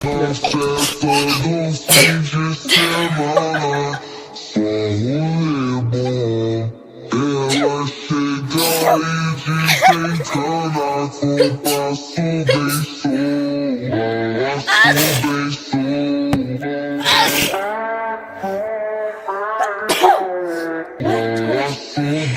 Na festa do fim de semana, só rolê bom. Ela chega e desencana com passo bem solto, passo bem solto. Passo bem solto. Passo bem solto.